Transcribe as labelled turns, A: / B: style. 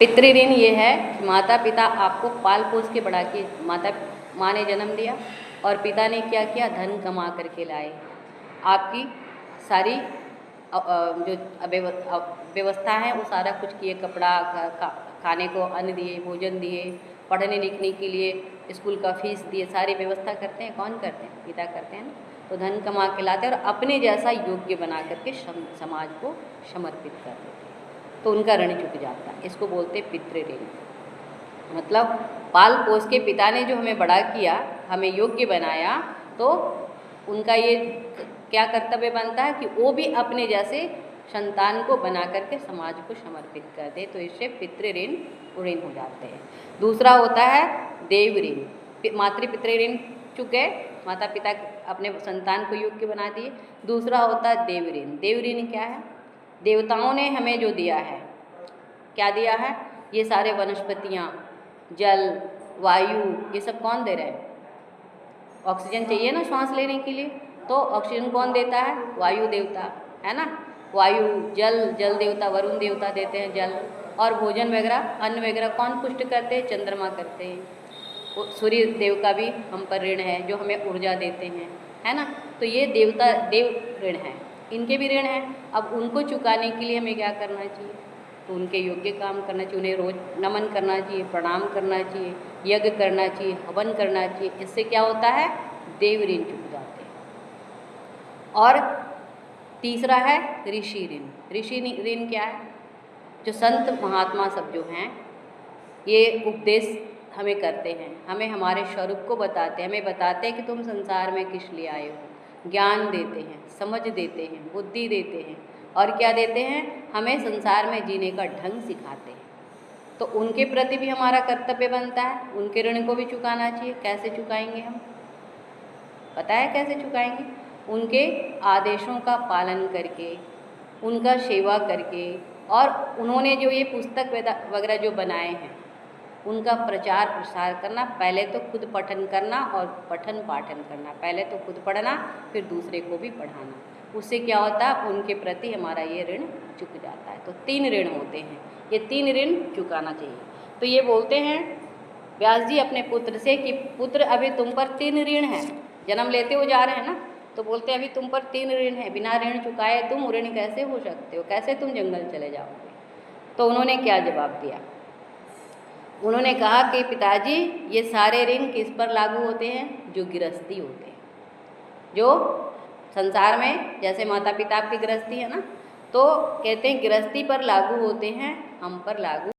A: पितृ ऋण ये है कि माता पिता आपको पाल पोस के बड़ा किए, माँ ने जन्म दिया और पिता ने क्या किया, धन कमा करके लाए, आपकी सारी जो व्यवस्था है वो सारा कुछ किए, कपड़ा खाने को अन्न दिए, भोजन दिए, पढ़ने लिखने के लिए स्कूल का फीस दिए, सारी व्यवस्था करते हैं, कौन करते हैं, पिता करते हैं ना। तो धन कमा के लाते हैं और अपने जैसा योग्य बना करके समाज को समर्पित कर देते हैं, तो उनका ऋण चुक जाता है। इसको बोलते पितृ ऋण। मतलब पाल पोस के पिता ने जो हमें बड़ा किया, हमें योग्य बनाया, तो उनका ये क्या कर्तव्य बनता है कि वो भी अपने जैसे संतान को बना करके समाज को समर्पित कर दे, तो इससे पितृ ऋण ऋण हो जाते हैं। दूसरा होता है देव ऋण। मातृ पितृ ऋण चुक गए, माता पिता अपने संतान को योग्य बना दिए। दूसरा होता है देव ऋण। देव ऋण क्या है? देवताओं ने हमें जो दिया है, क्या दिया है? ये सारे वनस्पतियाँ, जल, वायु, ये सब कौन दे रहे हैं? ऑक्सीजन चाहिए ना श्वास लेने के लिए, तो ऑक्सीजन कौन देता है? वायु देवता, है ना। वायु, जल देवता, वरुण देवता देते हैं जल, और भोजन वगैरह, अन्न वगैरह कौन पुष्ट करते हैं? चंद्रमा करते हैं। सूर्य देव का भी हम पर ऋण है, जो हमें ऊर्जा देते हैं, है ना। तो ये देवता देव ऋण है, इनके भी ऋण है। अब उनको चुकाने के लिए हमें क्या करना चाहिए? तो उनके योग्य काम करना चाहिए, उन्हें रोज नमन करना चाहिए, प्रणाम करना चाहिए, यज्ञ करना चाहिए, हवन करना चाहिए। इससे क्या होता है? देव ऋण चुक जाते हैं। और तीसरा है ऋषि ऋण। ऋषि ऋण क्या है? जो संत महात्मा सब जो हैं, ये उपदेश हमें करते हैं, हमें हमारे स्वरूप को बताते हैं, हमें बताते हैं कि तुम संसार में किस लिए आए हो, ज्ञान देते हैं, समझ देते हैं, बुद्धि देते हैं, और क्या देते हैं? हमें संसार में जीने का ढंग सिखाते हैं। तो उनके प्रति भी हमारा कर्तव्य बनता है, उनके ऋण को भी चुकाना चाहिए। कैसे चुकाएंगे हम? पता है कैसे चुकाएंगे? उनके आदेशों का पालन करके, उनका सेवा करके, और उन्होंने जो ये पुस्तक वगैरह जो बनाए हैं, उनका प्रचार प्रसार करना। पहले तो खुद पठन करना और पठन पाठन करना। पहले तो खुद पढ़ना, फिर दूसरे को भी पढ़ाना। उससे क्या होता है? उनके प्रति हमारा ये ऋण चुक जाता है। तो 3 ऋण होते हैं, ये 3 ऋण चुकाना चाहिए। तो ये बोलते हैं व्यास जी अपने पुत्र से कि पुत्र, अभी तुम पर 3 ऋण है, जन्म लेते हो जा रहे हैं ना, तो बोलते हैं अभी तुम पर 3 ऋण है, बिना ऋण चुकाए तुम ऋण कैसे हो सकते हो, कैसे तुम जंगल चले जाओगे? तो उन्होंने क्या जवाब दिया? उन्होंने कहा कि पिताजी, ये सारे ऋण किस पर लागू होते हैं? जो गृहस्थी होते हैं, जो संसार में जैसे माता पिता की गृहस्थी है ना, तो कहते हैं गृहस्थी पर लागू होते हैं, हम पर लागू